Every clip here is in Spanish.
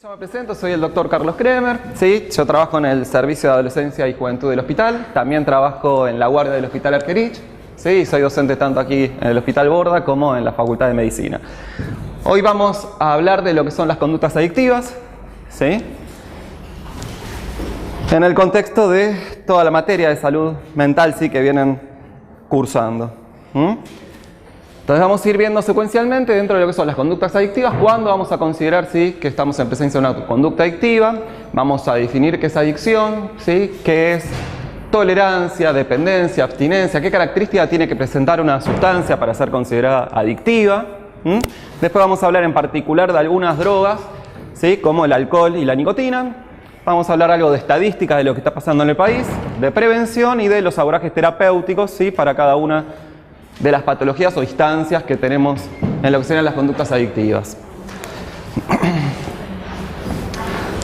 Yo me presento, soy el doctor Carlos Kremer, ¿sí? Yo trabajo en el Servicio de Adolescencia y Juventud del Hospital, también trabajo en la guardia del Hospital Argerich, ¿sí? Soy docente tanto aquí en el Hospital Borda como en la Facultad de Medicina. Hoy vamos a hablar de lo que son las conductas adictivas, ¿sí? En el contexto de toda la materia de salud mental, ¿sí? Que vienen cursando. Entonces vamos a ir viendo secuencialmente dentro de lo que son las conductas adictivas, cuándo vamos a considerar ¿sí? que estamos en presencia de una conducta adictiva, vamos a definir qué es adicción, ¿sí? Qué es tolerancia, dependencia, abstinencia, qué característica tiene que presentar una sustancia para ser considerada adictiva. Después vamos a hablar en particular de algunas drogas, ¿sí? Como el alcohol y la nicotina. Vamos a hablar algo de estadísticas de lo que está pasando en el país, de prevención y de los abordajes terapéuticos, ¿sí? Para cada una de las patologías o instancias que tenemos en lo que serían las conductas adictivas.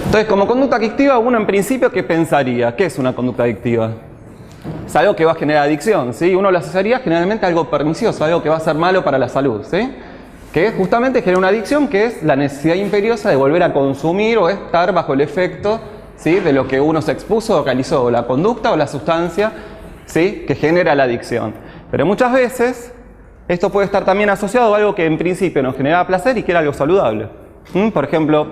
Entonces, como conducta adictiva, uno en principio, ¿qué pensaría? ¿Qué es una conducta adictiva? Es algo que va a generar adicción, ¿sí? Uno lo asociaría generalmente a algo pernicioso, algo que va a ser malo para la salud, ¿sí? Que justamente genera una adicción, que es la necesidad imperiosa de volver a consumir o estar bajo el efecto, ¿sí? De lo que uno se expuso o realizó, o la conducta o la sustancia, ¿sí? Que genera la adicción. Pero muchas veces esto puede estar también asociado a algo que en principio nos generaba placer y que era algo saludable. Por ejemplo,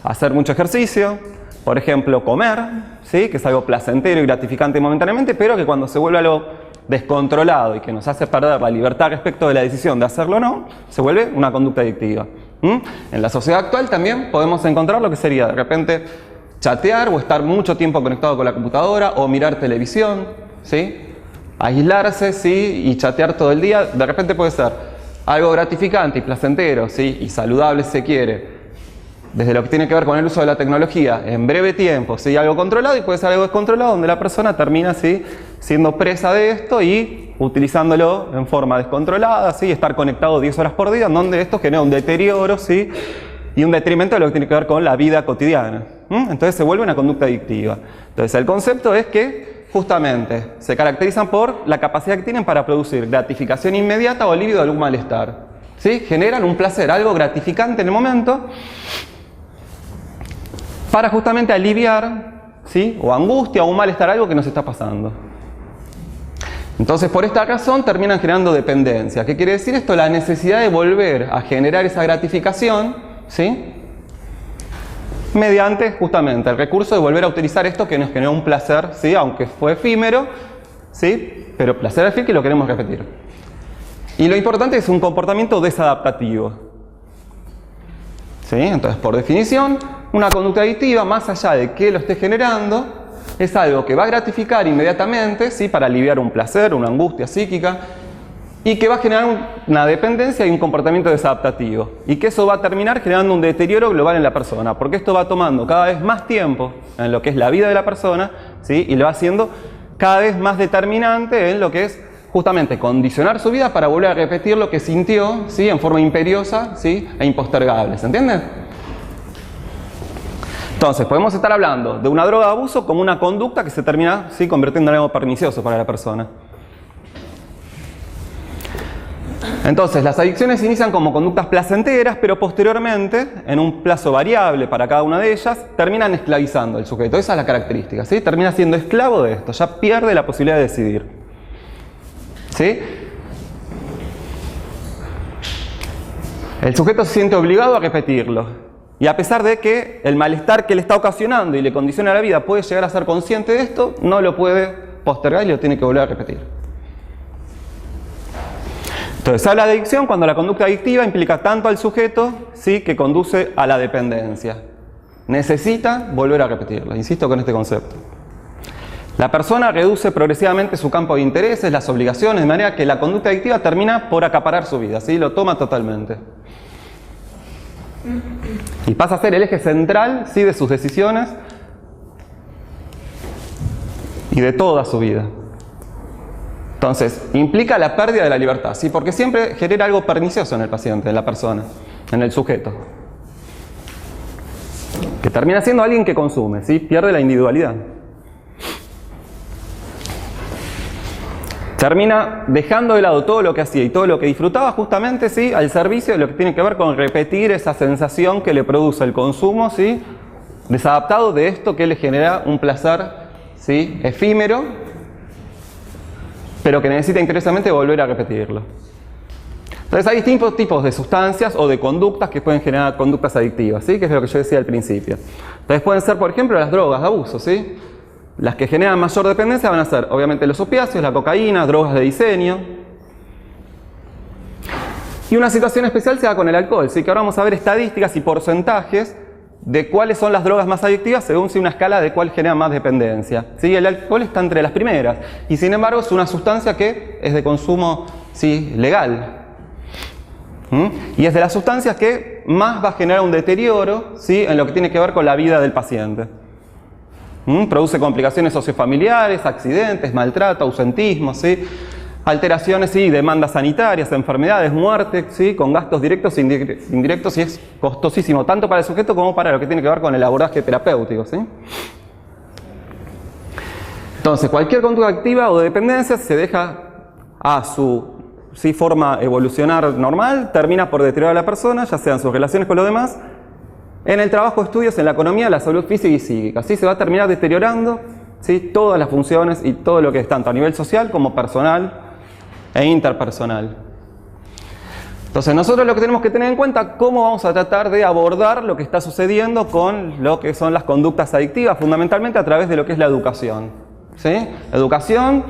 hacer mucho ejercicio, por ejemplo, comer, ¿sí? Que es algo placentero y gratificante momentáneamente, pero que cuando se vuelve algo descontrolado y que nos hace perder la libertad respecto de la decisión de hacerlo o no, se vuelve una conducta adictiva. En la sociedad actual también podemos encontrar lo que sería de repente chatear o estar mucho tiempo conectado con la computadora o mirar televisión, ¿sí? Aislarse, ¿sí? Y chatear todo el día, de repente puede ser algo gratificante y placentero, ¿sí? Y saludable si se quiere, desde lo que tiene que ver con el uso de la tecnología en breve tiempo, ¿sí? Algo controlado, y puede ser algo descontrolado donde la persona termina, ¿sí? Siendo presa de esto y utilizándolo en forma descontrolada, ¿sí? Estar conectado 10 horas por día, en donde esto genera un deterioro, ¿sí? Y un detrimento de lo que tiene que ver con la vida cotidiana. Entonces se vuelve una conducta adictiva. Entonces el concepto es que justamente se caracterizan por la capacidad que tienen para producir gratificación inmediata o alivio de algún malestar, ¿sí? Generan un placer, algo gratificante en el momento, para justamente aliviar, ¿sí? O angustia o un malestar, algo que nos está pasando. Entonces, por esta razón terminan generando dependencia. ¿Qué quiere decir esto? La necesidad de volver a generar esa gratificación, ¿sí? Mediante justamente el recurso de volver a utilizar esto que nos generó un placer, ¿sí? Aunque fue efímero, ¿sí? Pero placer al fin que lo queremos repetir. Y lo importante es un comportamiento desadaptativo, ¿sí? Entonces, por definición, una conducta adictiva, más allá de que lo esté generando, es algo que va a gratificar inmediatamente, ¿sí? Para aliviar un placer, una angustia psíquica, y que va a generar una dependencia y un comportamiento desadaptativo. Y que eso va a terminar generando un deterioro global en la persona, porque esto va tomando cada vez más tiempo en lo que es la vida de la persona, ¿sí? Y lo va haciendo cada vez más determinante en lo que es justamente condicionar su vida para volver a repetir lo que sintió, ¿sí? En forma imperiosa, ¿sí? E impostergable. ¿Se entiende? Entonces, podemos estar hablando de una droga de abuso como una conducta que se termina, ¿sí? Convirtiendo en algo pernicioso para la persona. Entonces, las adicciones se inician como conductas placenteras, pero posteriormente, en un plazo variable para cada una de ellas, terminan esclavizando al sujeto. Esa es la característica, ¿sí? Termina siendo esclavo de esto, ya pierde la posibilidad de decidir, ¿sí? El sujeto se siente obligado a repetirlo. Y a pesar de que el malestar que le está ocasionando y le condiciona la vida puede llegar a ser consciente de esto, no lo puede postergar y lo tiene que volver a repetir. Entonces, se habla de adicción cuando la conducta adictiva implica tanto al sujeto, ¿sí? Que conduce a la dependencia. Necesita volver a repetirla. Insisto con este concepto. La persona reduce progresivamente su campo de intereses, las obligaciones, de manera que la conducta adictiva termina por acaparar su vida, ¿sí? Lo toma totalmente. Y pasa a ser el eje central, ¿sí? De sus decisiones y de toda su vida. Entonces, implica la pérdida de la libertad, ¿sí? Porque siempre genera algo pernicioso en el paciente, en la persona, en el sujeto. Que termina siendo alguien que consume, ¿sí? Pierde la individualidad. termina dejando de lado todo lo que hacía y todo lo que disfrutaba justamente, ¿sí?, al servicio de lo que tiene que ver con repetir esa sensación que le produce el consumo, ¿sí?, desadaptado de esto que le genera un placer, ¿sí?, efímero, pero que necesita interesantemente volver a repetirlo. Entonces hay distintos tipos de sustancias o de conductas que pueden generar conductas adictivas, ¿sí?, que es lo que yo decía al principio. Entonces pueden ser, por ejemplo, las drogas de abuso, ¿sí? Las que generan mayor dependencia van a ser, obviamente, los opiáceos, la cocaína, drogas de diseño. Y una situación especial se da con el alcohol, ¿sí?, que ahora vamos a ver estadísticas y porcentajes de cuáles son las drogas más adictivas según una escala de cuál genera más dependencia, ¿sí? El alcohol está entre las primeras y sin embargo es una sustancia que es de consumo, ¿sí?, legal. Y es de las sustancias que más va a generar un deterioro, ¿sí?, en lo que tiene que ver con la vida del paciente. Produce complicaciones sociofamiliares, accidentes, maltrato, ausentismo, ¿sí?, alteraciones, sí, demandas sanitarias, enfermedades, muerte, ¿sí?, con gastos directos e indirectos, y es costosísimo tanto para el sujeto como para lo que tiene que ver con el abordaje terapéutico, ¿sí? Entonces, cualquier conducta activa o de dependencia se deja a su, ¿sí?, forma evolucionar normal, termina por deteriorar a la persona, ya sean sus relaciones con los demás, en el trabajo, estudios, en la economía, la salud física y psíquica. Así se va a terminar deteriorando, ¿sí?, todas las funciones y todo lo que es tanto a nivel social como personal e interpersonal. Entonces nosotros lo que tenemos que tener en cuenta es cómo vamos a tratar de abordar lo que está sucediendo con lo que son las conductas adictivas, fundamentalmente a través de lo que es la educación, ¿sí? La educación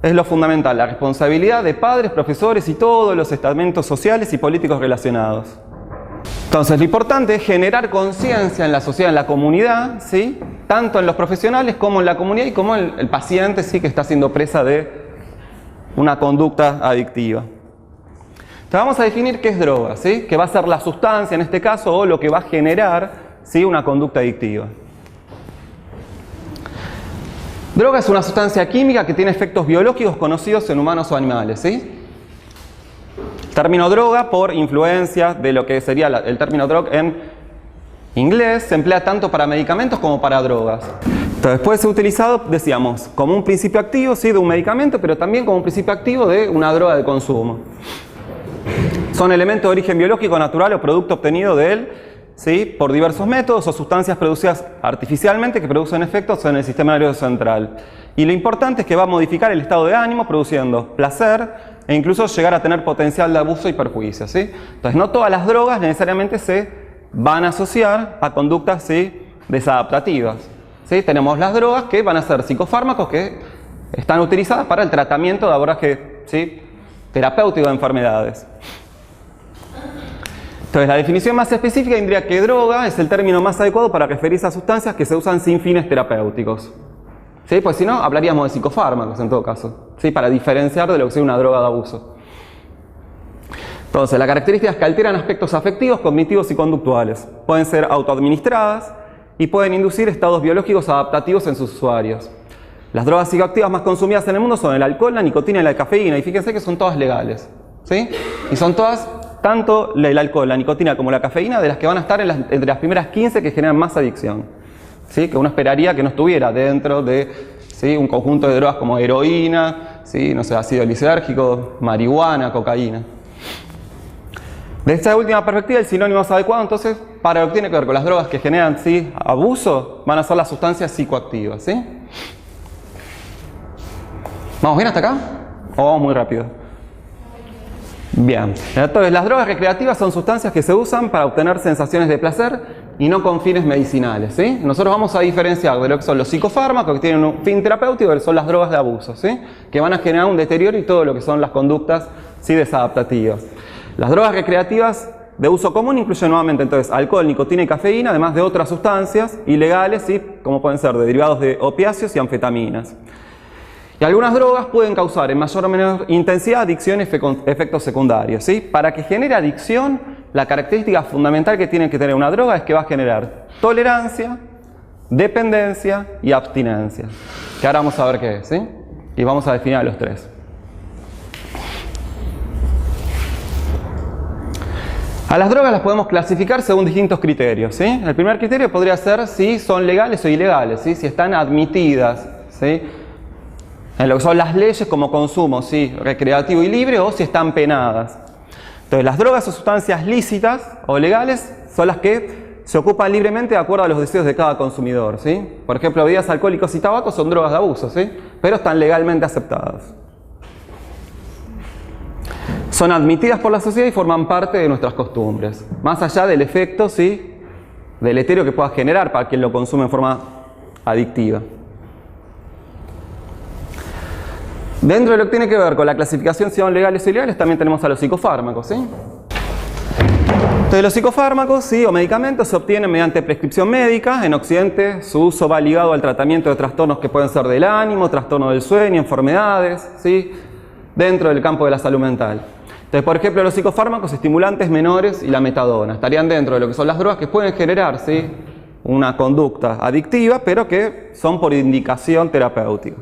es lo fundamental, la responsabilidad de padres, profesores y todos los estamentos sociales y políticos relacionados. Entonces lo importante es generar conciencia en la sociedad, en la comunidad, ¿sí?, tanto en los profesionales como en la comunidad y como en el paciente, ¿sí?, que está siendo presa de una conducta adictiva. Entonces vamos a definir qué es droga, ¿sí?, que va a ser la sustancia en este caso o lo que va a generar, ¿sí?, una conducta adictiva. Droga es una sustancia química que tiene efectos biológicos conocidos en humanos o animales, ¿sí? Término droga, por influencia de lo que sería el término drug en inglés, se emplea tanto para medicamentos como para drogas. Entonces puede ser utilizado, decíamos, como un principio activo, sí, de un medicamento, pero también como un principio activo de una droga de consumo. Son elementos de origen biológico, natural o producto obtenido de él, ¿sí?, por diversos métodos o sustancias producidas artificialmente que producen efectos en el sistema nervioso central. Y lo importante es que va a modificar el estado de ánimo produciendo placer e incluso llegar a tener potencial de abuso y perjuicio, ¿sí? Entonces no todas las drogas necesariamente se van a asociar a conductas, ¿sí?, desadaptativas, ¿sí? Tenemos las drogas que van a ser psicofármacos que están utilizadas para el tratamiento de abordaje, ¿sí?, terapéutico de enfermedades. Entonces la definición más específica indica que droga es el término más adecuado para referirse a sustancias que se usan sin fines terapéuticos, ¿sí? Pues si no, hablaríamos de psicofármacos en todo caso, ¿sí?, para diferenciar de lo que sea una droga de abuso. Entonces, las características que alteran aspectos afectivos, cognitivos y conductuales. Pueden ser autoadministradas y pueden inducir estados biológicos adaptativos en sus usuarios. Las drogas psicoactivas más consumidas en el mundo son el alcohol, la nicotina y la cafeína. Y fíjense que son todas legales, ¿sí? Y son todas, tanto el alcohol, la nicotina como la cafeína, de las que van a estar entre las primeras 15 que generan más adicción, ¿sí?, que uno esperaría que no estuviera dentro de, ¿sí?, un conjunto de drogas como heroína, ¿sí?, no sé, ácido lisérgico, marihuana, cocaína. De esta última perspectiva, el sinónimo más adecuado, entonces, para lo que tiene que ver con las drogas que generan, ¿sí?, abuso, van a ser las sustancias psicoactivas, ¿sí? ¿Vamos bien hasta acá? ¿O vamos muy rápido? Bien. Entonces, las drogas recreativas son sustancias que se usan para obtener sensaciones de placer y no con fines medicinales, ¿sí? Nosotros vamos a diferenciar de lo que son los psicofármacos, que tienen un fin terapéutico, que son las drogas de abuso, ¿sí?, que van a generar un deterioro y todo lo que son las conductas, ¿sí?, desadaptativas. Las drogas recreativas de uso común incluyen nuevamente entonces alcohol, nicotina y cafeína, además de otras sustancias ilegales, ¿sí?, como pueden ser de derivados de opiáceos y anfetaminas. Y algunas drogas pueden causar en mayor o menor intensidad adicción y efectos secundarios, ¿sí? Para que genere adicción, la característica fundamental que tiene que tener una droga es que va a generar tolerancia, dependencia y abstinencia. Que ahora vamos a ver qué es, ¿sí? Y vamos a definir a los tres. A las drogas las podemos clasificar según distintos criterios, ¿sí? El primer criterio podría ser si son legales o ilegales, ¿sí?, si están admitidas, ¿sí?, en lo que son las leyes como consumo, ¿sí? Recreativo y libre, o si están penadas. Entonces, las drogas o sustancias lícitas o legales son las que se ocupan libremente de acuerdo a los deseos de cada consumidor, ¿sí? Por ejemplo, bebidas alcohólicas y tabaco son drogas de abuso, ¿sí? Pero están legalmente aceptadas. Son admitidas por la sociedad y forman parte de nuestras costumbres, más allá del efecto, ¿sí?, deleterio que pueda generar para quien lo consume en forma adictiva. Dentro de lo que tiene que ver con la clasificación si son legales o ilegales, también tenemos a los psicofármacos, ¿sí? Entonces, los psicofármacos, ¿sí?, o medicamentos se obtienen mediante prescripción médica. En Occidente su uso va ligado al tratamiento de trastornos que pueden ser del ánimo, trastorno del sueño, enfermedades, ¿sí?, dentro del campo de la salud mental. Entonces, por ejemplo, los psicofármacos, estimulantes menores y la metadona estarían dentro de lo que son las drogas que pueden generar, ¿sí?, una conducta adictiva, pero que son por indicación terapéutica.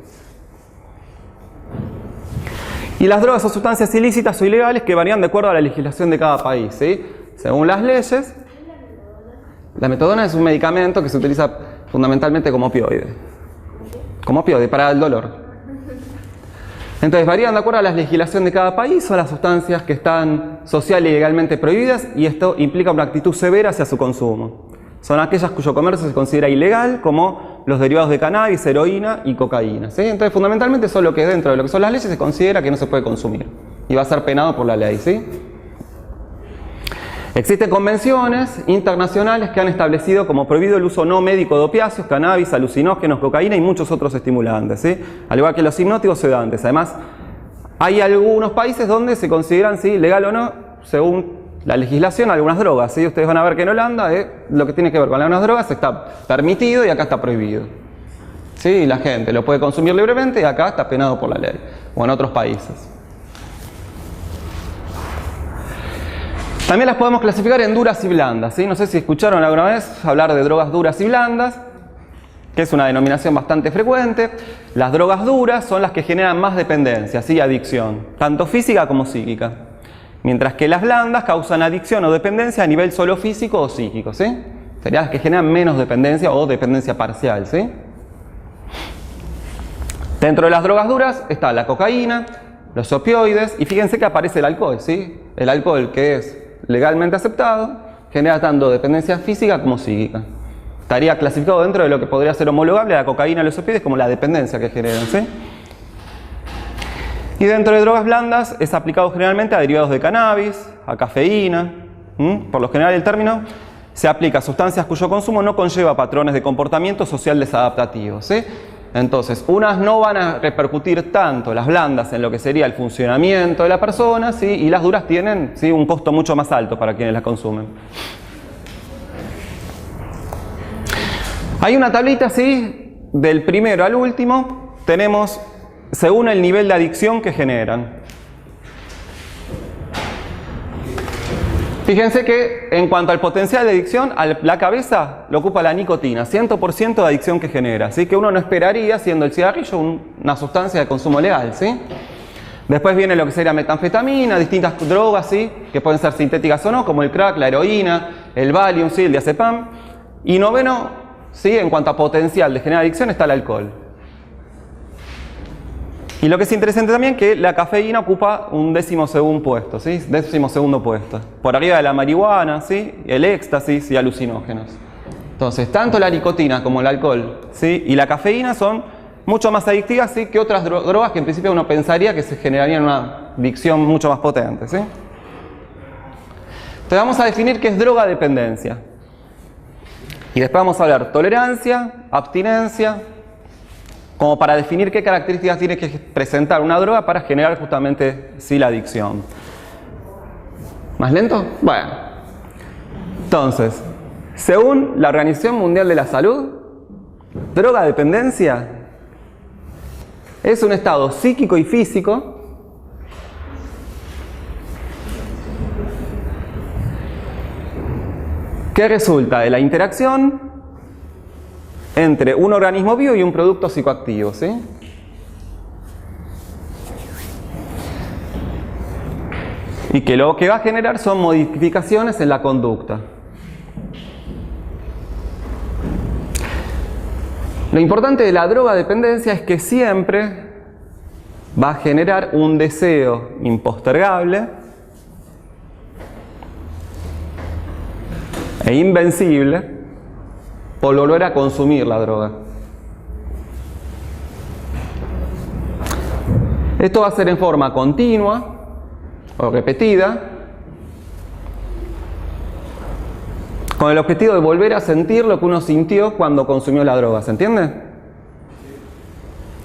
Y las drogas o sustancias ilícitas o ilegales que varían de acuerdo a la legislación de cada país, ¿sí? Según las leyes. La metadona es un medicamento que se utiliza fundamentalmente como opioide. Como opioide, para el dolor. Entonces, varían de acuerdo a la legislación de cada país, son las sustancias que están social y legalmente prohibidas, y esto implica una actitud severa hacia su consumo. Son aquellas cuyo comercio se considera ilegal, como los derivados de cannabis, heroína y cocaína, ¿sí? Entonces, fundamentalmente, son lo que dentro de lo que son las leyes se considera que no se puede consumir y va a ser penado por la ley, ¿sí? Existen convenciones internacionales que han establecido como prohibido el uso no médico de opiáceos, cannabis, alucinógenos, cocaína y muchos otros estimulantes, ¿sí? Al igual que los hipnóticos sedantes. Además, hay algunos países donde se consideran, ¿sí?, legal o no, según la legislación, algunas drogas, ¿sí? Ustedes van a ver que en Holanda lo que tiene que ver con algunas drogas está permitido y acá está prohibido, ¿sí? La gente lo puede consumir libremente y acá está penado por la ley, o en otros países. También las podemos clasificar en duras y blandas, ¿sí? No sé si escucharon alguna vez hablar de drogas duras y blandas, que es una denominación bastante frecuente. Las drogas duras son las que generan más dependencia, ¿sí?, adicción, tanto física como psíquica. Mientras que las blandas causan adicción o dependencia a nivel solo físico o psíquico, ¿sí? Serían las que generan menos dependencia o dependencia parcial, ¿sí? Dentro de las drogas duras está la cocaína, los opioides, y fíjense que aparece el alcohol, ¿sí? El alcohol, que es legalmente aceptado, genera tanto dependencia física como psíquica. Estaría clasificado dentro de lo que podría ser homologable a la cocaína y los opioides como la dependencia que generan, ¿sí? Y dentro de drogas blandas es aplicado generalmente a derivados de cannabis, a cafeína. Por lo general el término se aplica a sustancias cuyo consumo no conlleva patrones de comportamiento social desadaptativos, ¿sí? Entonces, unas no van a repercutir tanto, las blandas, en lo que sería el funcionamiento de la persona, ¿sí?, y las duras tienen, ¿sí?, un costo mucho más alto para quienes las consumen. Hay una tablita, ¿sí?, del primero al último, tenemos según el nivel de adicción que generan. Fíjense que en cuanto al potencial de adicción, la cabeza lo ocupa la nicotina, 100% de adicción que genera. Así que uno no esperaría, siendo el cigarrillo una sustancia de consumo legal, ¿sí? Después viene lo que sería metanfetamina, distintas drogas, ¿sí?, que pueden ser sintéticas o no, como el crack, la heroína, el Valium, ¿sí?, el diazepam. Y noveno, ¿sí?, en cuanto a potencial de generar adicción, está el alcohol. Y lo que es interesante también es que la cafeína ocupa un 12º puesto, ¿sí? 12º puesto. Por arriba de la marihuana, ¿sí?, el éxtasis y alucinógenos. Entonces, tanto la nicotina como el alcohol, ¿sí?, y la cafeína son mucho más adictivas, ¿sí?, que otras drogas que en principio uno pensaría que se generarían una adicción mucho más potente, ¿sí? Entonces vamos a definir qué es droga-dependencia. Y después vamos a hablar tolerancia, abstinencia, como para definir qué características tiene que presentar una droga para generar justamente, sí, la adicción. ¿Más lento? Bueno. Entonces, según la Organización Mundial de la Salud, droga-dependencia es un estado psíquico y físico que resulta de la interacción entre un organismo vivo y un producto psicoactivo, ¿sí? Y que lo que va a generar son modificaciones en la conducta. Lo importante de la droga dependencia es que siempre va a generar un deseo impostergable e invencible por volver a consumir la droga. Esto va a ser en forma continua o repetida, con el objetivo de volver a sentir lo que uno sintió cuando consumió la droga. ¿Se entiende?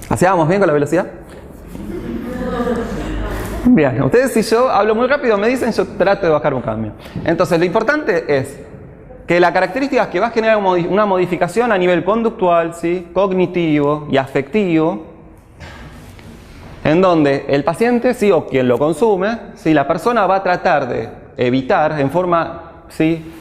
¿Así vamos bien con la velocidad? Bien, ustedes, si yo hablo muy rápido me dicen, yo trato de bajar un cambio. Entonces lo importante es que la característica es que va a generar una modificación a nivel conductual, ¿sí?, cognitivo y afectivo, en donde el paciente, ¿sí?, o quien lo consume, ¿sí?, la persona va a tratar de evitar en forma, ¿sí?,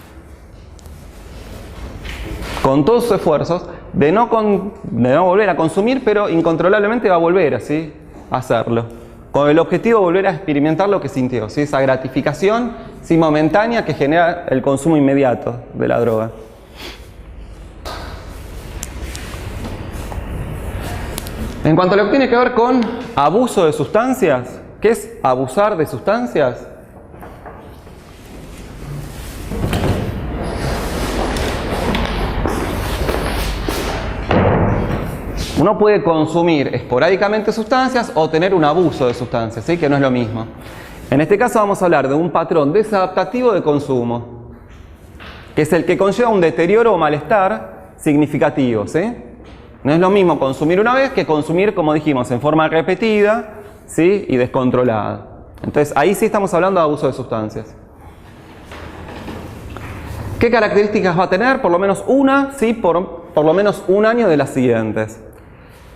con todos sus esfuerzos, de no volver a consumir, pero incontrolablemente va a volver ¿sí?, a hacerlo, con el objetivo de volver a experimentar lo que sintió, ¿sí?, esa gratificación, ¿sí?, momentánea que genera el consumo inmediato de la droga. En cuanto a lo que tiene que ver con abuso de sustancias, ¿qué es abusar de sustancias? Uno puede consumir esporádicamente sustancias o tener un abuso de sustancias, ¿sí?, que no es lo mismo. En este caso vamos a hablar de un patrón desadaptativo de consumo, que es el que conlleva un deterioro o malestar significativo, ¿sí? No es lo mismo consumir una vez que consumir, como dijimos, en forma repetida, ¿sí?, y descontrolada. Entonces ahí sí estamos hablando de abuso de sustancias. ¿Qué características va a tener? Por lo menos una, ¿sí?, por lo menos un año de las siguientes.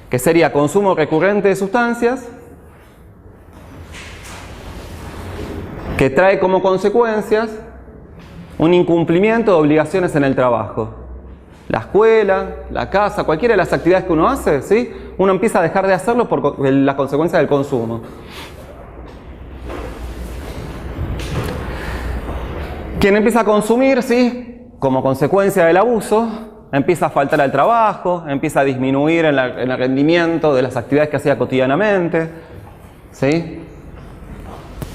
Que sería consumo recurrente de sustancias, que trae como consecuencias un incumplimiento de obligaciones en el trabajo. La escuela, la casa, cualquiera de las actividades que uno hace, ¿sí?, uno empieza a dejar de hacerlo por la consecuencia del consumo. Quien empieza a consumir, ¿sí?, como consecuencia del abuso, empieza a faltar al trabajo, empieza a disminuir en el rendimiento de las actividades que hacía cotidianamente, ¿sí?,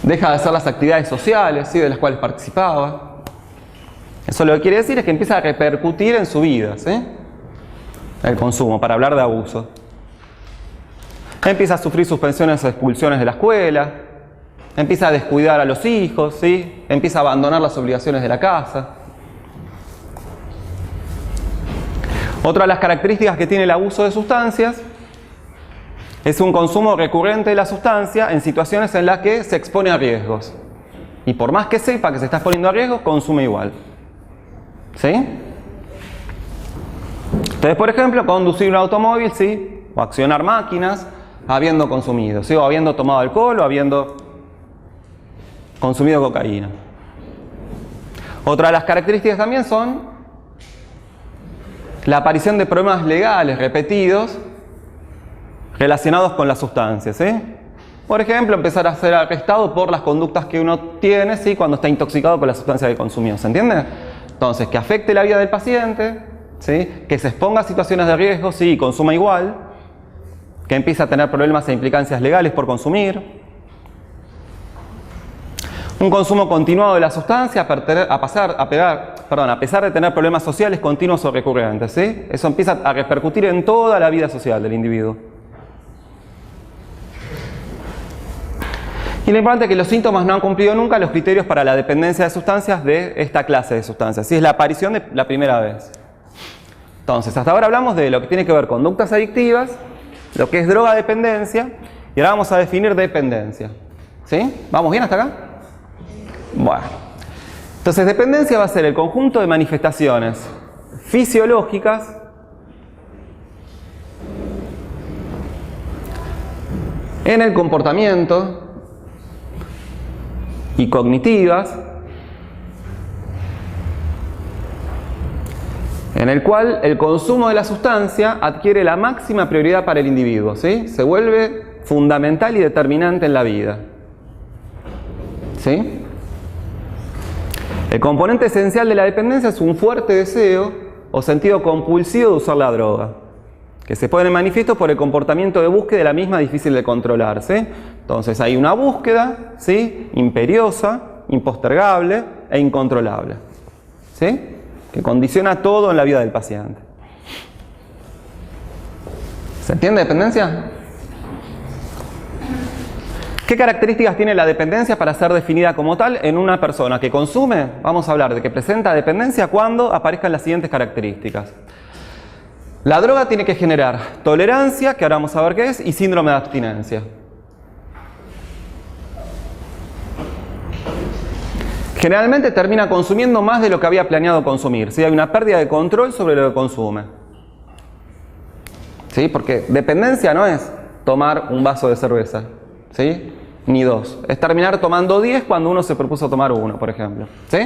deja de hacer las actividades sociales, ¿sí?, de las cuales participaba. Eso lo que quiere decir es que empieza a repercutir en su vida, ¿sí?, el consumo, para hablar de abuso. Empieza a sufrir suspensiones o expulsiones de la escuela, empieza a descuidar a los hijos, ¿sí?, empieza a abandonar las obligaciones de la casa. Otra de las características que tiene el abuso de sustancias es un consumo recurrente de la sustancia en situaciones en las que se expone a riesgos. Y por más que sepa que se está exponiendo a riesgos, consume igual. ¿Sí? Entonces, por ejemplo, conducir un automóvil, ¿sí?, o accionar máquinas, habiendo consumido, ¿sí?, o habiendo tomado alcohol o habiendo consumido cocaína. Otra de las características también son la aparición de problemas legales repetidos relacionados con las sustancias, ¿sí? Por ejemplo, empezar a ser arrestado por las conductas que uno tiene, ¿sí?, cuando está intoxicado con la sustancia que consumió. ¿Se entiende? Entonces, que afecte la vida del paciente, ¿sí?, que se exponga a situaciones de riesgo, sí, y consuma igual, que empiece a tener problemas e implicancias legales por consumir. Un consumo continuado de la sustancia a pesar de tener problemas sociales continuos o recurrentes, ¿sí? Eso empieza a repercutir en toda la vida social del individuo. Y lo importante es que los síntomas no han cumplido nunca los criterios para la dependencia de sustancias de esta clase de sustancias, ¿sí? Es la aparición de la primera vez. Entonces, hasta ahora hablamos de lo que tiene que ver con conductas adictivas, lo que es drogadependencia, y ahora vamos a definir dependencia. ¿Sí? ¿Vamos bien hasta acá? Bueno, entonces dependencia va a ser el conjunto de manifestaciones fisiológicas en el comportamiento y cognitivas en el cual el consumo de la sustancia adquiere la máxima prioridad para el individuo, ¿sí? Se vuelve fundamental y determinante en la vida, ¿sí? El componente esencial de la dependencia es un fuerte deseo o sentido compulsivo de usar la droga. que se ponen en manifiesto por el comportamiento de búsqueda de la misma difícil de controlar, ¿sí? Entonces hay una búsqueda, ¿sí?, imperiosa, impostergable e incontrolable, ¿sí?, que condiciona todo en la vida del paciente. ¿Se entiende dependencia? ¿Qué características tiene la dependencia para ser definida como tal en una persona que consume? Vamos a hablar de que presenta dependencia cuando aparezcan las siguientes características. La droga tiene que generar tolerancia, que ahora vamos a ver qué es, y síndrome de abstinencia. Generalmente termina consumiendo más de lo que había planeado consumir, ¿sí? Hay una pérdida de control sobre lo que consume, ¿sí? Porque dependencia no es tomar un vaso de cerveza, ¿sí?, ni 2. Es terminar tomando 10 cuando uno se propuso tomar 1, por ejemplo, ¿sí?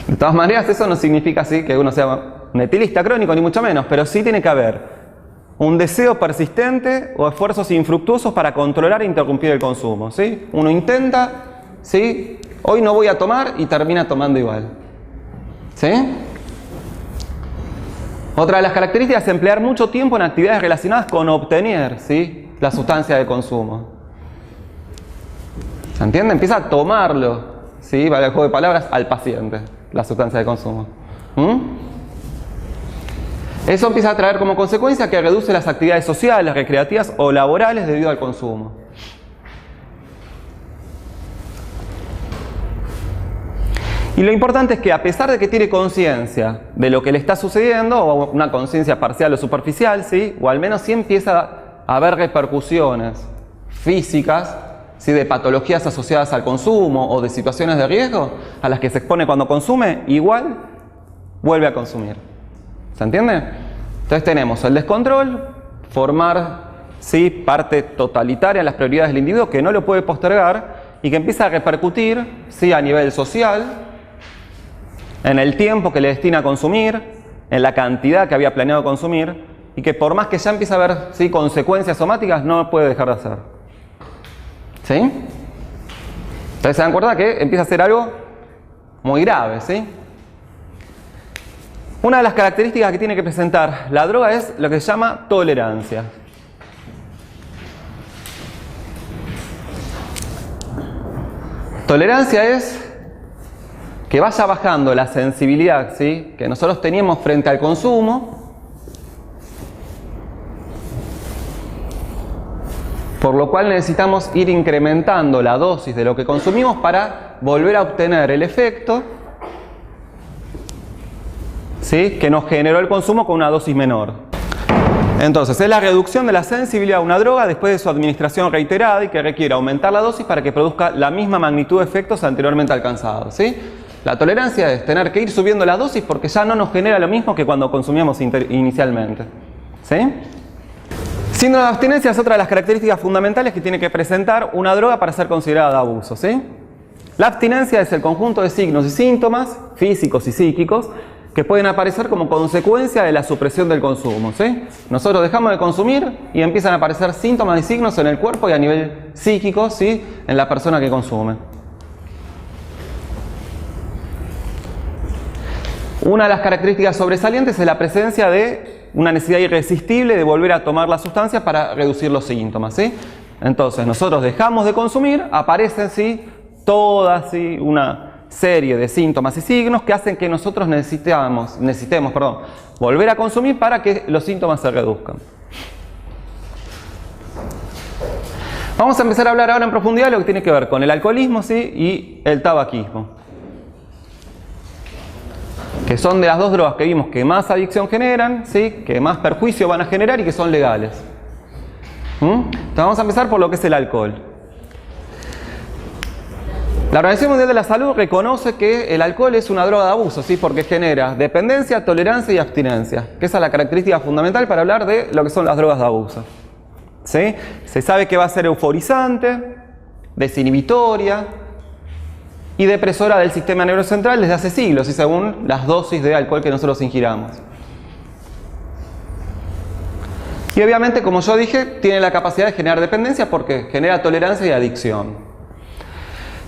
De todas maneras, eso no significa así que uno sea un etilista crónico, ni mucho menos, pero sí tiene que haber un deseo persistente o esfuerzos infructuosos para controlar e interrumpir el consumo, ¿sí? Uno intenta, ¿sí?, hoy no voy a tomar y termina tomando igual, ¿sí? Otra de las características es emplear mucho tiempo en actividades relacionadas con obtener, ¿sí?, la sustancia de consumo. ¿Se entiende? Empieza a tomarlo, ¿sí?, para el juego de palabras, al paciente, la sustancia de consumo. Eso empieza a traer como consecuencia que reduce las actividades sociales, recreativas o laborales debido al consumo. Y lo importante es que a pesar de que tiene conciencia de lo que le está sucediendo, o una conciencia parcial o superficial, ¿sí?, o al menos sí empieza a haber repercusiones físicas, ¿sí?, de patologías asociadas al consumo o de situaciones de riesgo a las que se expone cuando consume, igual vuelve a consumir. ¿Se entiende? Entonces tenemos el descontrol, formar, ¿sí?, parte totalitaria en las prioridades del individuo que no lo puede postergar y que empieza a repercutir, ¿sí?, a nivel social, en el tiempo que le destina a consumir, en la cantidad que había planeado consumir, y que por más que ya empieza a haber, ¿sí?, consecuencias somáticas, no puede dejar de hacer. ¿Sí? Entonces se dan cuenta que empieza a ser algo muy grave, ¿sí? Una de las características que tiene que presentar la droga es lo que se llama tolerancia. Tolerancia es que vaya bajando la sensibilidad, ¿sí?, que nosotros teníamos frente al consumo, por lo cual necesitamos ir incrementando la dosis de lo que consumimos para volver a obtener el efecto, ¿sí?, que nos generó el consumo con una dosis menor. Entonces, es la reducción de la sensibilidad a una droga después de su administración reiterada y que requiere aumentar la dosis para que produzca la misma magnitud de efectos anteriormente alcanzados, ¿sí? La tolerancia es tener que ir subiendo la dosis porque ya no nos genera lo mismo que cuando consumíamos inicialmente, ¿sí? Síndrome de abstinencia es otra de las características fundamentales que tiene que presentar una droga para ser considerada de abuso, ¿sí? La abstinencia es el conjunto de signos y síntomas físicos y psíquicos que pueden aparecer como consecuencia de la supresión del consumo, ¿sí? Nosotros dejamos de consumir y empiezan a aparecer síntomas y signos en el cuerpo y a nivel psíquico, ¿sí?, en la persona que consume. Una de las características sobresalientes es la presencia de una necesidad irresistible de volver a tomar la sustancia para reducir los síntomas, ¿sí? Entonces nosotros dejamos de consumir, aparecen, ¿sí?, toda, ¿sí?, una serie de síntomas y signos que hacen que nosotros necesitemos volver a consumir para que los síntomas se reduzcan. Vamos a empezar a hablar ahora en profundidad de lo que tiene que ver con el alcoholismo, ¿sí?, y el tabaquismo, que son de las dos drogas que vimos que más adicción generan, ¿sí?, que más perjuicio van a generar y que son legales. Entonces vamos a empezar por lo que es el alcohol. La Organización Mundial de la Salud reconoce que el alcohol es una droga de abuso, ¿sí?, porque genera dependencia, tolerancia y abstinencia, que esa es la característica fundamental para hablar de lo que son las drogas de abuso, ¿sí? Se sabe que va a ser euforizante, desinhibitoria y depresora del sistema nervioso central desde hace siglos y según las dosis de alcohol que nosotros ingiramos. Y obviamente, como yo dije, tiene la capacidad de generar dependencia porque genera tolerancia y adicción.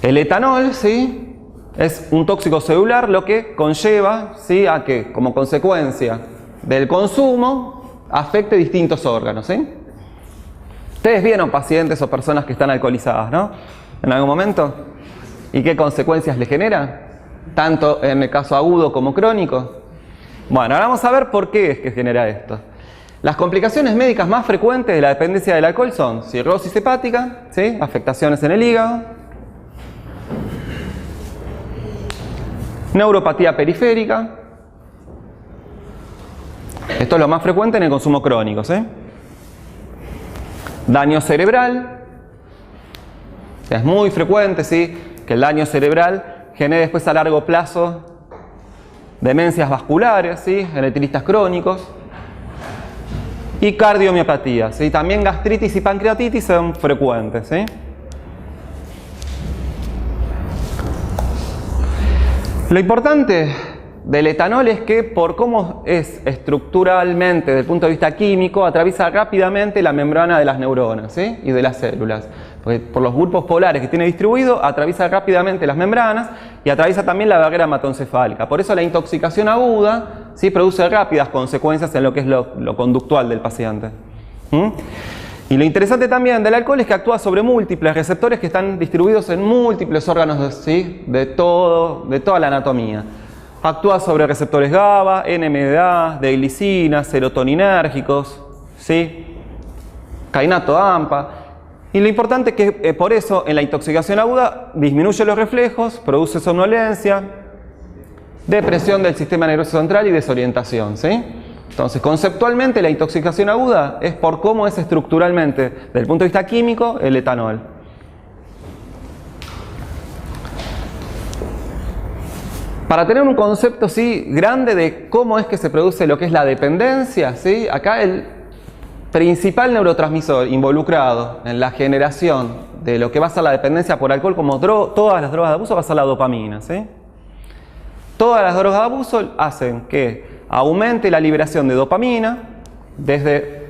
El etanol, ¿sí?, es un tóxico celular, lo que conlleva, ¿sí?, a que como consecuencia del consumo afecte distintos órganos, ¿sí? Ustedes vieron pacientes o personas que están alcoholizadas, ¿no? En algún momento. ¿Y qué consecuencias le genera? Tanto en el caso agudo como crónico. Bueno, ahora vamos a ver por qué es que genera esto. Las complicaciones médicas más frecuentes de la dependencia del alcohol son cirrosis hepática, ¿sí? Afectaciones en el hígado, neuropatía periférica. Esto es lo más frecuente en el consumo crónico, ¿sí? Daño cerebral. Es muy frecuente, ¿sí?, que el daño cerebral genere después a largo plazo demencias vasculares, ¿sí?, electritistas crónicos. Y cardiomiopatía, ¿sí? También gastritis y pancreatitis son frecuentes, ¿sí? Lo importante del etanol es que por cómo es estructuralmente, desde el punto de vista químico, atraviesa rápidamente la membrana de las neuronas, ¿sí?, y de las células. Porque por los grupos polares que tiene distribuido, atraviesa rápidamente las membranas y atraviesa también la barrera hematoencefálica. Por eso la intoxicación aguda, ¿sí?, produce rápidas consecuencias en lo que es lo conductoral del paciente. Y lo interesante también del alcohol es que actúa sobre múltiples receptores que están distribuidos en múltiples órganos, ¿sí?, de toda la anatomía. Actúa sobre receptores GABA, NMDA, de glicina, serotoninérgicos, ¿sí?, kainato AMPA. Y lo importante es que por eso en la intoxicación aguda disminuye los reflejos, produce somnolencia, depresión del sistema nervioso central y desorientación, ¿sí? Entonces, conceptualmente la intoxicación aguda es por cómo es estructuralmente, desde el punto de vista químico, el etanol. Para tener un concepto, ¿sí?, grande de cómo es que se produce lo que es la dependencia, ¿sí?, acá el principal neurotransmisor involucrado en la generación de lo que va a ser la dependencia por alcohol, como todas las drogas de abuso, va a ser la dopamina, ¿sí? Todas las drogas de abuso hacen que aumente la liberación de dopamina desde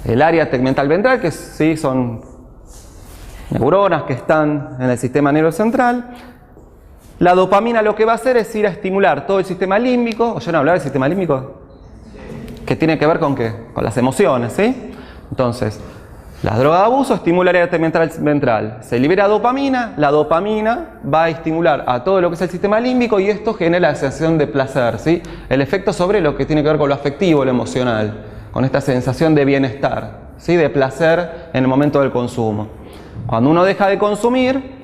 el área tegmental ventral, que sí son neuronas que están en el sistema nervioso central. La dopamina lo que va a hacer es ir a estimular todo el sistema límbico. ¿Oyeron hablar del sistema límbico? ¿Que tiene que ver con qué? Con las emociones, ¿sí? Entonces, la droga de abuso estimula el área tegmental ventral. Se libera dopamina, la dopamina va a estimular a todo lo que es el sistema límbico y esto genera la sensación de placer, ¿sí? El efecto sobre lo que tiene que ver con lo afectivo, lo emocional, con esta sensación de bienestar, ¿sí?, de placer en el momento del consumo. Cuando uno deja de consumir,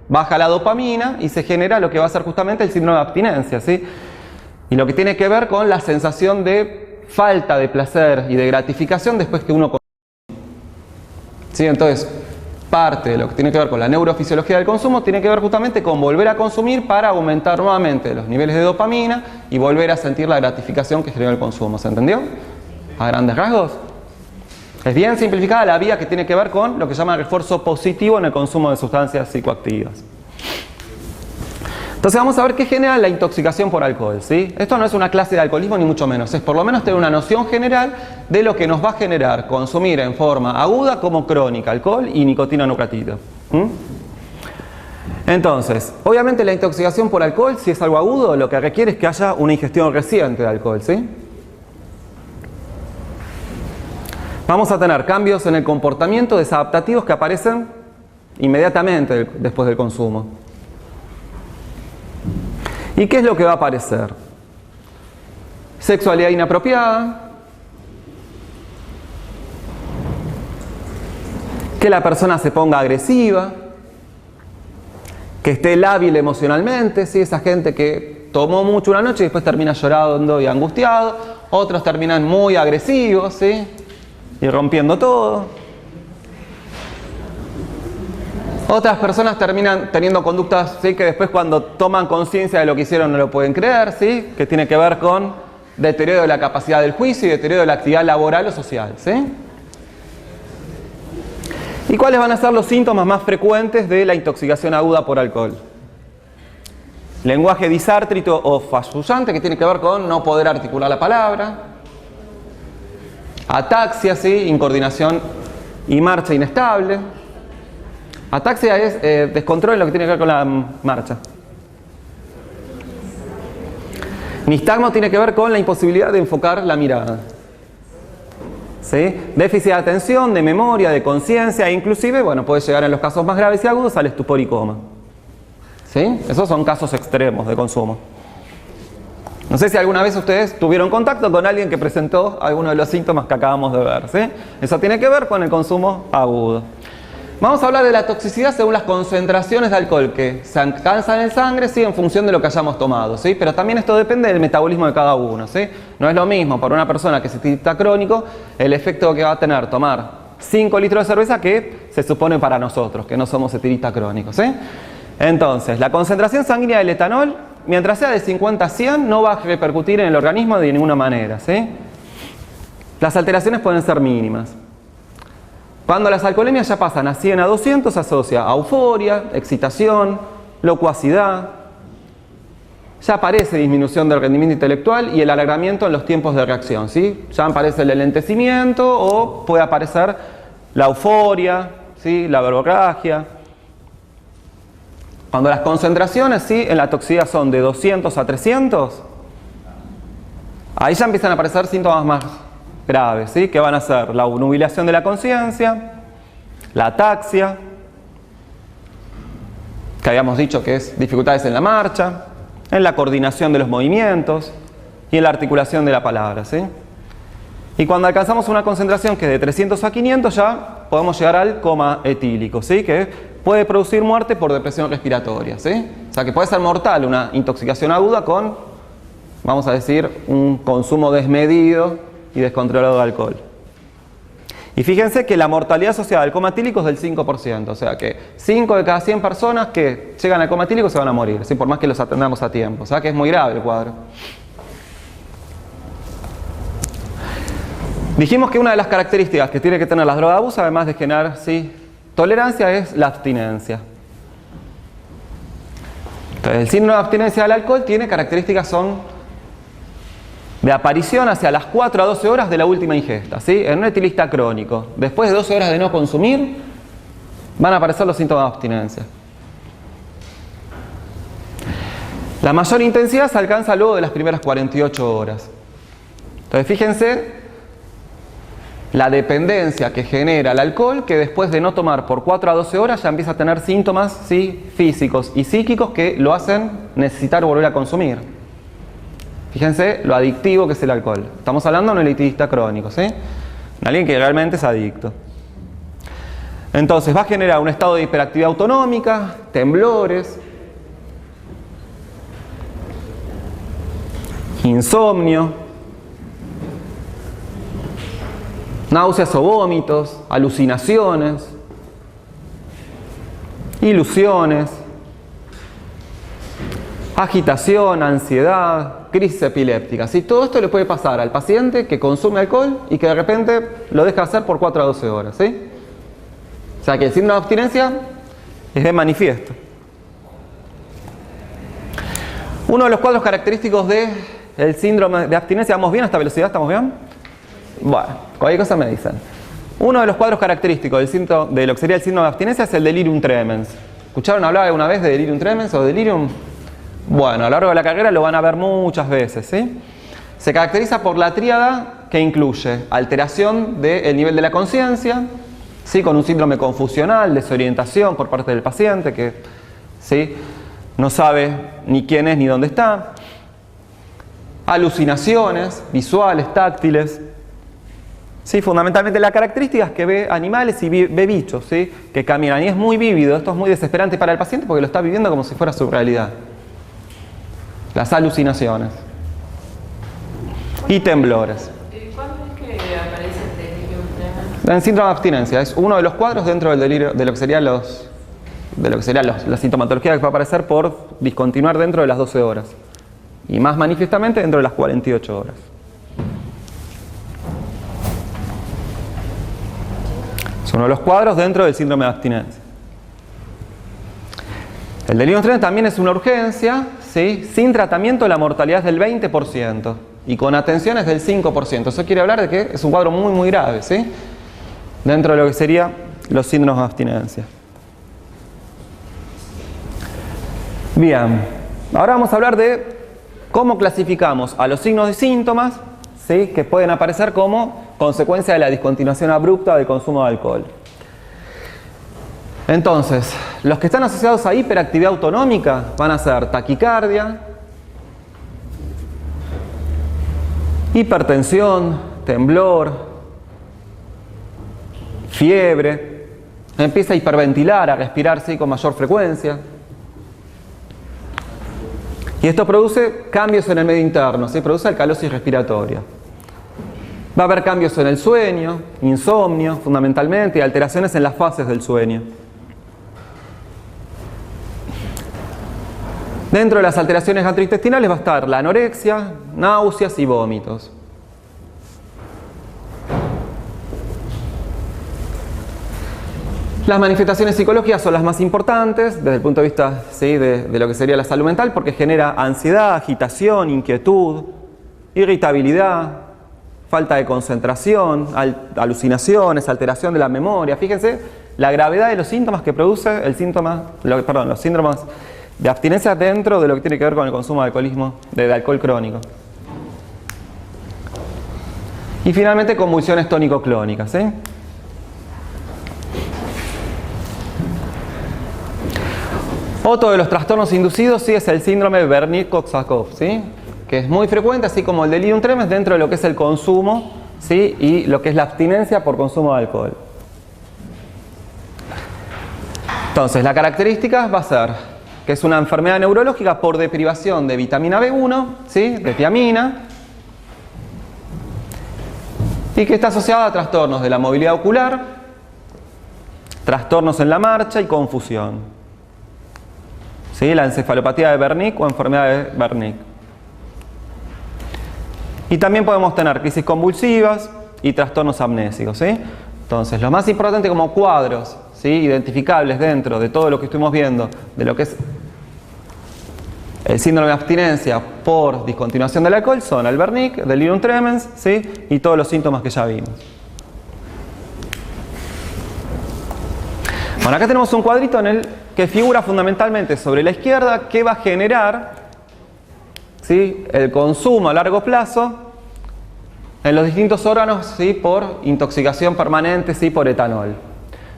baja la dopamina y se genera lo que va a ser justamente el síndrome de abstinencia, ¿sí? Y lo que tiene que ver con la sensación de falta de placer y de gratificación después que uno consume. ¿Sí? Entonces, parte de lo que tiene que ver con la neurofisiología del consumo tiene que ver justamente con volver a consumir para aumentar nuevamente los niveles de dopamina y volver a sentir la gratificación que generó el consumo. ¿Se entendió? A grandes rasgos. Es bien simplificada la vía que tiene que ver con lo que se llama refuerzo positivo en el consumo de sustancias psicoactivas. Entonces vamos a ver qué genera la intoxicación por alcohol, ¿sí? Esto no es una clase de alcoholismo ni mucho menos, es por lo menos tener una noción general de lo que nos va a generar consumir en forma aguda como crónica alcohol y nicotina nucleótido. Entonces, obviamente la intoxicación por alcohol, si es algo agudo, lo que requiere es que haya una ingestión reciente de alcohol, ¿sí? Vamos a tener cambios en el comportamiento desadaptativos que aparecen inmediatamente después del consumo. ¿Y qué es lo que va a aparecer? Sexualidad inapropiada, que la persona se ponga agresiva, que esté lábil emocionalmente, ¿sí? Esa gente que tomó mucho una noche y después termina llorando y angustiado, otros terminan muy agresivos, ¿sí?, y rompiendo todo. Otras personas terminan teniendo conductas, ¿sí?, que después cuando toman conciencia de lo que hicieron no lo pueden creer, ¿sí?, que tiene que ver con deterioro de la capacidad del juicio y deterioro de la actividad laboral o social, ¿sí? ¿Y cuáles van a ser los síntomas más frecuentes de la intoxicación aguda por alcohol? Lenguaje disártrico o fasullante, que tiene que ver con no poder articular la palabra. Ataxia, ¿sí?, incoordinación y marcha inestable. Ataxia es descontrol en lo que tiene que ver con la marcha. Nistagmo tiene que ver con la imposibilidad de enfocar la mirada. ¿Sí? Déficit de atención, de memoria, de conciencia, e inclusive, bueno, puede llegar en los casos más graves y agudos al estupor y coma. ¿Sí? Esos son casos extremos de consumo. No sé si alguna vez ustedes tuvieron contacto con alguien que presentó alguno de los síntomas que acabamos de ver. ¿Sí? Eso tiene que ver con el consumo agudo. Vamos a hablar de la toxicidad según las concentraciones de alcohol que se alcanzan en sangre, sí, en función de lo que hayamos tomado, ¿sí? Pero también esto depende del metabolismo de cada uno, ¿sí? No es lo mismo para una persona que es etilista crónico el efecto que va a tener tomar 5 litros de cerveza que se supone para nosotros, que no somos etilistas crónicos, ¿sí? Entonces, la concentración sanguínea del etanol, mientras sea de 50 a 100, no va a repercutir en el organismo de ninguna manera, ¿sí? Las alteraciones pueden ser mínimas. Cuando las alcoholemias ya pasan a 100 a 200, se asocia a euforia, excitación, locuacidad. Ya aparece disminución del rendimiento intelectual y el alargamiento en los tiempos de reacción, ¿sí? Ya aparece el enlentecimiento o puede aparecer la euforia, ¿sí? La verborragia. Cuando las concentraciones, ¿sí? En la toxicidad son de 200 a 300, ahí ya empiezan a aparecer síntomas más graves, ¿sí? Que van a ser la nubilación de la conciencia, la ataxia, que habíamos dicho que es dificultades en la marcha, en la coordinación de los movimientos y en la articulación de la palabra, ¿sí? Y cuando alcanzamos una concentración que es de 300 a 500 ya podemos llegar al coma etílico, ¿sí? Que puede producir muerte por depresión respiratoria, ¿sí? O sea que puede ser mortal una intoxicación aguda con, vamos a decir, un consumo desmedido y descontrolado de alcohol. Y fíjense que la mortalidad asociada al coma etílico es del 5%, o sea que 5 de cada 100 personas que llegan al coma etílico se van a morir, ¿sí? Por más que los atendamos a tiempo, o sea que es muy grave el cuadro. Dijimos que una de las características que tiene que tener las drogas de abuso, además de generar, ¿sí?, tolerancia, es la abstinencia. Entonces, el síndrome de abstinencia del alcohol tiene características, son de aparición hacia las 4 a 12 horas de la última ingesta, ¿sí? En un etilista crónico, después de 12 horas de no consumir, van a aparecer los síntomas de abstinencia. La mayor intensidad se alcanza luego de las primeras 48 horas. Entonces, fíjense la dependencia que genera el alcohol, que después de no tomar por 4 a 12 horas ya empieza a tener síntomas, ¿sí?, físicos y psíquicos que lo hacen necesitar volver a consumir. Fíjense lo adictivo que es el alcohol. Estamos hablando de un etilista crónico, ¿sí? Alguien que realmente es adicto. Entonces va a generar un estado de hiperactividad autonómica, temblores, insomnio, náuseas o vómitos, alucinaciones, ilusiones, agitación, ansiedad, crisis epiléptica, ¿sí? Todo esto le puede pasar al paciente que consume alcohol y que de repente lo deja hacer por 4 a 12 horas, ¿sí? O sea que el síndrome de abstinencia es de manifiesto. Uno de los cuadros característicos del síndrome de abstinencia, ¿vamos bien a esta velocidad? ¿Estamos bien? Bueno, cualquier cosa me dicen. Uno de los cuadros característicos de lo que sería el síndrome de abstinencia es el delirium tremens. ¿Escucharon hablar alguna vez de delirium tremens o delirium? Bueno, a lo largo de la carrera lo van a ver muchas veces, ¿sí? Se caracteriza por la tríada que incluye alteración del nivel de la conciencia, ¿sí?, con un síndrome confusional, desorientación por parte del paciente que, ¿sí?, no sabe ni quién es ni dónde está, alucinaciones visuales, táctiles, ¿sí? Fundamentalmente la característica es que ve animales y ve bichos, ¿sí?, que caminan, y es muy vívido. Esto es muy desesperante para el paciente porque lo está viviendo como si fuera su realidad. Las alucinaciones y temblores. ¿Cuándo es que aparece el delirium tremens? En síndrome de abstinencia es uno de los cuadros dentro del delirio, de lo que sería la sintomatología que va a aparecer por discontinuar dentro de las 12 horas y más manifiestamente dentro de las 48 horas. Es uno de los cuadros dentro del síndrome de abstinencia. El delirium tremens también es una urgencia, ¿sí? Sin tratamiento la mortalidad es del 20% y con atención es del 5%. Eso quiere hablar de que es un cuadro muy muy grave, ¿sí?, dentro de lo que serían los síndromes de abstinencia. Bien, ahora vamos a hablar de ¿Cómo clasificamos a los signos de síntomas, ¿sí?, que pueden aparecer como consecuencia de la discontinuación abrupta del consumo de alcohol? Entonces, los que están asociados a hiperactividad autonómica van a ser taquicardia, hipertensión, temblor, fiebre, empieza a hiperventilar, a respirar, ¿sí?, con mayor frecuencia. Y esto produce cambios en el medio interno, ¿sí?, produce alcalosis respiratoria. Va a haber cambios en el sueño, insomnio fundamentalmente, y alteraciones en las fases del sueño. Dentro de las alteraciones gastrointestinales va a estar la anorexia, náuseas y vómitos. Las manifestaciones psicológicas son las más importantes desde el punto de vista, ¿sí?, de lo que sería la salud mental, porque genera ansiedad, agitación, inquietud, irritabilidad, falta de concentración, alucinaciones, alteración de la memoria. Fíjense la gravedad de los síntomas que produce los síntomas de abstinencia dentro de lo que tiene que ver con el consumo de alcoholismo, de alcohol crónico. Y finalmente convulsiones tónico-clónicas, ¿sí? Otro de los trastornos inducidos, sí, es el síndrome de Wernicke-Korsakoff, ¿sí?, que es muy frecuente, así como el delirium tremens, dentro de lo que es el consumo, ¿sí?, y lo que es la abstinencia por consumo de alcohol. Entonces, la característica va a ser que es una enfermedad neurológica por deprivación de vitamina B1, ¿sí?, de tiamina, y que está asociada a trastornos de la movilidad ocular, trastornos en la marcha y confusión. ¿Sí?, la encefalopatía de Wernicke o enfermedad de Wernicke. Y también podemos tener crisis convulsivas y trastornos amnésicos, ¿sí? Entonces, lo más importante como cuadros, ¿sí?, identificables dentro de todo lo que estuvimos viendo, de lo que es el síndrome de abstinencia por discontinuación del alcohol, son el Wernicke, delirium tremens, ¿sí?, y todos los síntomas que ya vimos. Bueno, acá tenemos un cuadrito en el que figura fundamentalmente sobre la izquierda qué va a generar, ¿sí?, el consumo a largo plazo en los distintos órganos, ¿sí?, por intoxicación permanente, ¿sí?, por etanol.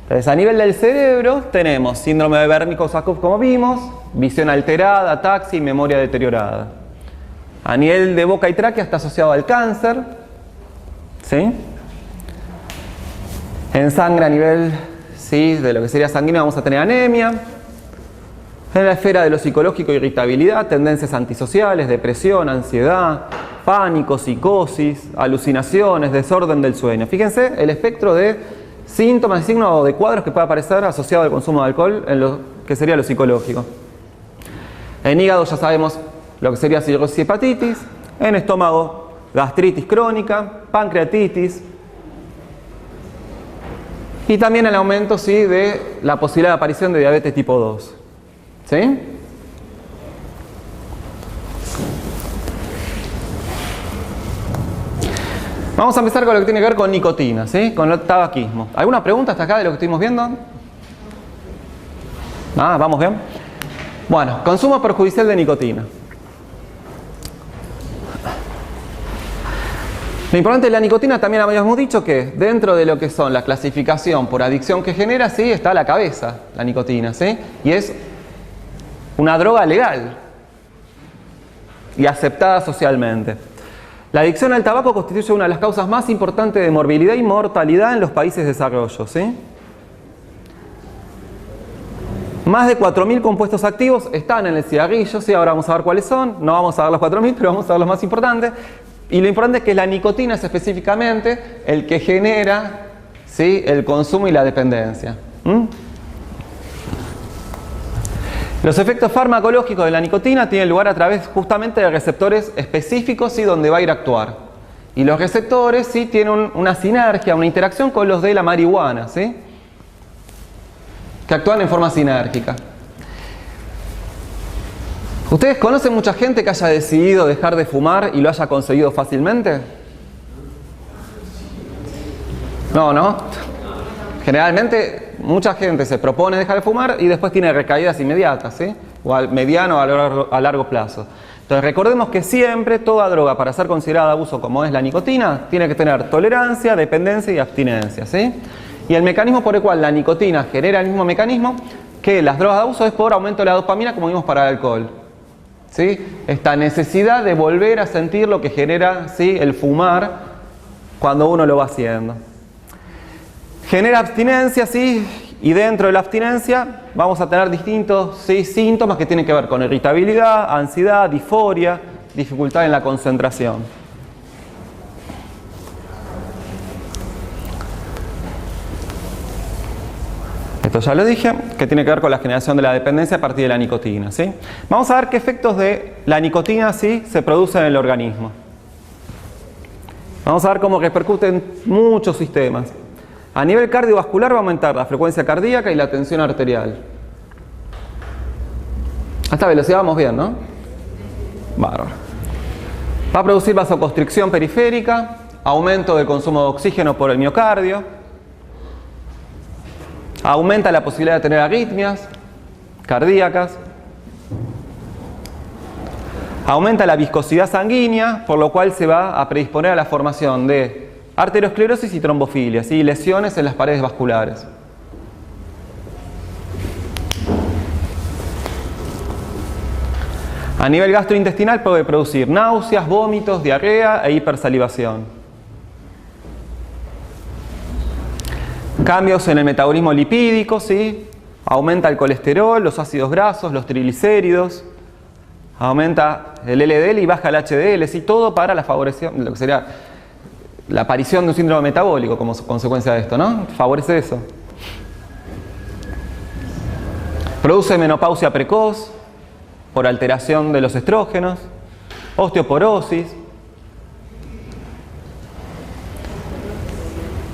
Entonces, a nivel del cerebro tenemos síndrome de Wernicke-Korsakoff, como vimos, visión alterada, ataxia y memoria deteriorada. A nivel de boca y tráquea está asociado al cáncer, ¿sí? En sangre a nivel, ¿sí?, de lo que sería sanguíneo vamos a tener anemia. En la esfera de lo psicológico, irritabilidad, tendencias antisociales, depresión, ansiedad, pánico, psicosis, alucinaciones, desorden del sueño. Fíjense el espectro de síntomas y signos o de cuadros que puede aparecer asociado al consumo de alcohol en lo que sería lo psicológico. En hígado ya sabemos lo que sería cirrosis y hepatitis. En estómago, gastritis crónica, pancreatitis. Y también el aumento, ¿sí?, de la posibilidad de aparición de diabetes tipo 2. ¿Sí? Vamos a empezar con lo que tiene que ver con nicotina, ¿sí?, con el tabaquismo. ¿Alguna pregunta hasta acá de lo que estuvimos viendo? Ah, ¿vamos bien? Bueno, consumo perjudicial de nicotina. Lo importante de la nicotina, también habíamos dicho que dentro de lo que son la clasificación por adicción que genera, sí, está la cabeza, la nicotina, ¿sí? Y es una droga legal y aceptada socialmente. La adicción al tabaco constituye una de las causas más importantes de morbilidad y mortalidad en los países de desarrollo, ¿sí? Más de 4.000 compuestos activos están en el cigarrillo, ¿sí? Ahora vamos a ver cuáles son. No vamos a ver los 4.000, pero vamos a ver los más importantes. Y lo importante es que la nicotina es específicamente el que genera, ¿sí?, el consumo y la dependencia. Los efectos farmacológicos de la nicotina tienen lugar a través justamente de receptores específicos, ¿sí?, donde va a ir a actuar. Y los receptores, ¿sí?, tienen una sinergia, una interacción con los de la marihuana, ¿sí?, que actúan en forma sinérgica. ¿Ustedes conocen mucha gente que haya decidido dejar de fumar y lo haya conseguido fácilmente? No. Generalmente mucha gente se propone dejar de fumar y después tiene recaídas inmediatas, ¿sí?, o al mediano o a largo plazo. Entonces recordemos que siempre toda droga para ser considerada abuso como es la nicotina tiene que tener tolerancia, dependencia y abstinencia, ¿sí? Y el mecanismo por el cual la nicotina genera el mismo mecanismo que las drogas de abuso es por aumento de la dopamina, como vimos para el alcohol, ¿sí? Esta necesidad de volver a sentir lo que genera, ¿sí?, el fumar cuando uno lo va haciendo. Genera abstinencia, ¿sí? Y dentro de la abstinencia vamos a tener distintos, ¿sí?, síntomas que tienen que ver con irritabilidad, ansiedad, disforia, dificultad en la concentración. Esto ya lo dije, que tiene que ver con la generación de la dependencia a partir de la nicotina, ¿sí? Vamos a ver qué efectos de la nicotina, ¿sí?, se producen en el organismo. Vamos a ver cómo repercute en muchos sistemas. A nivel cardiovascular va a aumentar la frecuencia cardíaca y la tensión arterial. A esta velocidad vamos bien, ¿no? Bárbaro. Va a producir vasoconstricción periférica, aumento del consumo de oxígeno por el miocardio. Aumenta la posibilidad de tener arritmias cardíacas. Aumenta la viscosidad sanguínea, por lo cual se va a predisponer a la formación de arteriosclerosis y trombofilia, ¿sí?, lesiones en las paredes vasculares. A nivel gastrointestinal puede producir náuseas, vómitos, diarrea e hipersalivación. Cambios en el metabolismo lipídico, ¿sí? Aumenta el colesterol, los ácidos grasos, los triglicéridos. Aumenta el LDL y baja el HDL, ¿sí? Todo para la favorección, lo que sería la aparición de un síndrome metabólico como consecuencia de esto, ¿no? Favorece eso. Produce menopausia precoz por alteración de los estrógenos, osteoporosis.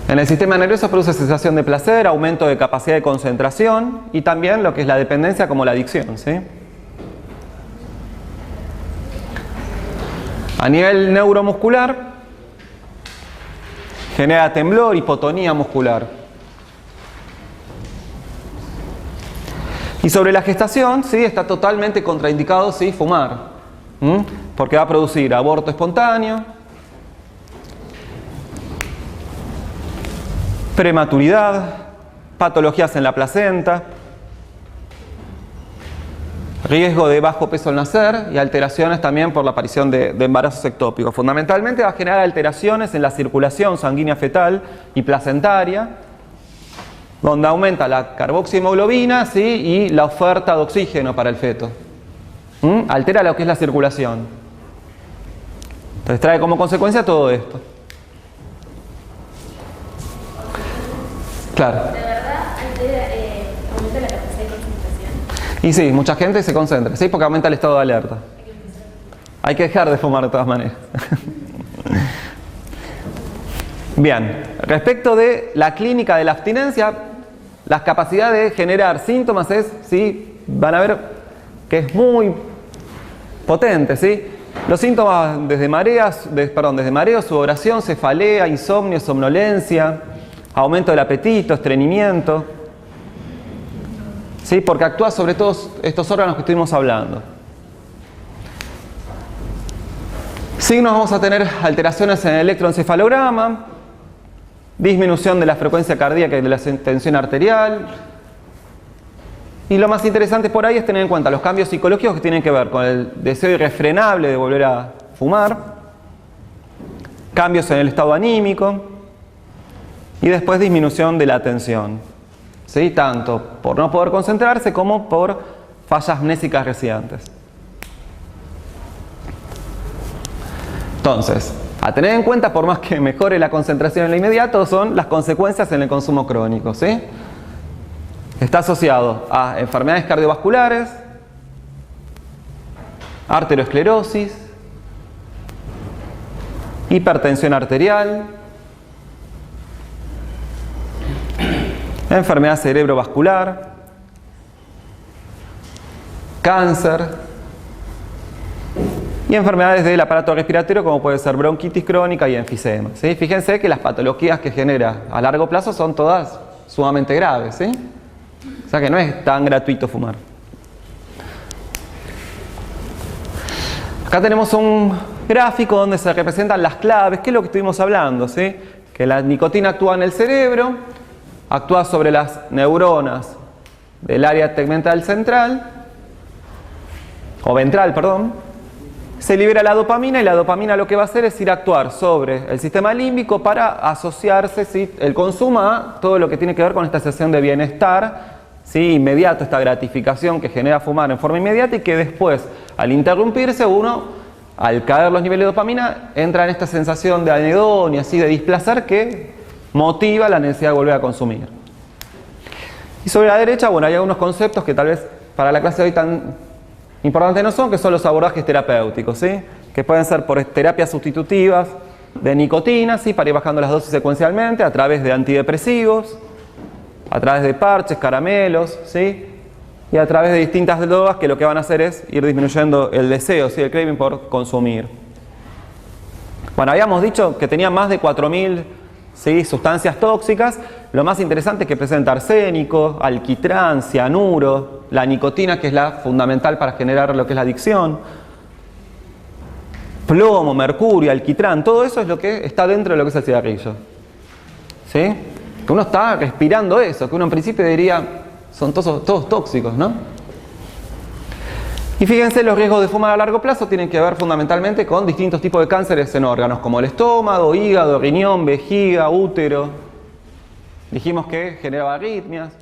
En el sistema nervioso produce sensación de placer, aumento de capacidad de concentración y también lo que es la dependencia como la adicción, ¿sí? A nivel neuromuscular, genera temblor, hipotonía muscular. Y sobre la gestación, ¿sí?, está totalmente contraindicado, ¿sí?, fumar, porque va a producir aborto espontáneo, prematuridad, patologías en la placenta, riesgo de bajo peso al nacer y alteraciones también por la aparición de embarazos ectópicos. Fundamentalmente va a generar alteraciones en la circulación sanguínea fetal y placentaria, donde aumenta la carboxihemoglobina, ¿sí?, y la oferta de oxígeno para el feto. Altera lo que es la circulación. Entonces trae como consecuencia todo esto. Claro. ¿De verdad aumenta la capacidad de concentración? Y sí, mucha gente se concentra, ¿sí?, porque aumenta el estado de alerta. Hay que dejar de fumar de todas maneras. Bien, respecto de la clínica de la abstinencia, las capacidades de generar síntomas es, ¿sí?, van a ver que es muy potente, ¿sí? Los síntomas desde mareo, sudoración, cefalea, insomnio, somnolencia, aumento del apetito, estreñimiento, ¿sí?, porque actúa sobre todos estos órganos que estuvimos hablando. Signos: vamos a tener alteraciones en el electroencefalograma, disminución de la frecuencia cardíaca y de la tensión arterial. Y lo más interesante por ahí es tener en cuenta los cambios psicológicos que tienen que ver con el deseo irrefrenable de volver a fumar, cambios en el estado anímico y después disminución de la atención, ¿sí?, tanto por no poder concentrarse como por fallas amnésicas recientes. Entonces, a tener en cuenta, por más que mejore la concentración en lo inmediato, son las consecuencias en el consumo crónico, ¿sí? Está asociado a enfermedades cardiovasculares, arteriosclerosis, hipertensión arterial, enfermedad cerebrovascular, cáncer y enfermedades del aparato respiratorio como puede ser bronquitis crónica y enfisema, ¿sí? Fíjense que las patologías que genera a largo plazo son todas sumamente graves, ¿sí? O sea que no es tan gratuito fumar. Acá tenemos un gráfico donde se representan las claves, que es lo que estuvimos hablando, ¿sí? Que la nicotina actúa en el cerebro, actúa sobre las neuronas del área tegmental central, o ventral, perdón. Se libera la dopamina y la dopamina lo que va a hacer es ir a actuar sobre el sistema límbico para asociarse, ¿sí?, el consumo a todo lo que tiene que ver con esta sensación de bienestar, ¿sí?, inmediato, esta gratificación que genera fumar en forma inmediata y que después, al interrumpirse, uno, al caer los niveles de dopamina, entra en esta sensación de anedonia, así, de displacer que motiva la necesidad de volver a consumir. Y sobre la derecha, bueno, hay algunos conceptos que tal vez para la clase de hoy tan importantes no son, que son los abordajes terapéuticos, ¿sí? Que pueden ser por terapias sustitutivas de nicotina, ¿sí?, para ir bajando las dosis secuencialmente, a través de antidepresivos, a través de parches, caramelos, ¿sí?, y a través de distintas drogas que lo que van a hacer es ir disminuyendo el deseo, ¿sí?, el craving por consumir. Bueno, habíamos dicho que tenía más de 4.000, ¿sí?, sustancias tóxicas. Lo más interesante es que presenta arsénico, alquitrán, cianuro, la nicotina, que es la fundamental para generar lo que es la adicción, plomo, mercurio, alquitrán, todo eso es lo que está dentro de lo que es el cigarrillo, ¿sí? Que uno está respirando eso, que uno en principio diría, son todos tóxicos, ¿no? Y fíjense, los riesgos de fumar a largo plazo tienen que ver fundamentalmente con distintos tipos de cánceres en órganos, como el estómago, hígado, riñón, vejiga, útero. Dijimos que generaba arritmias.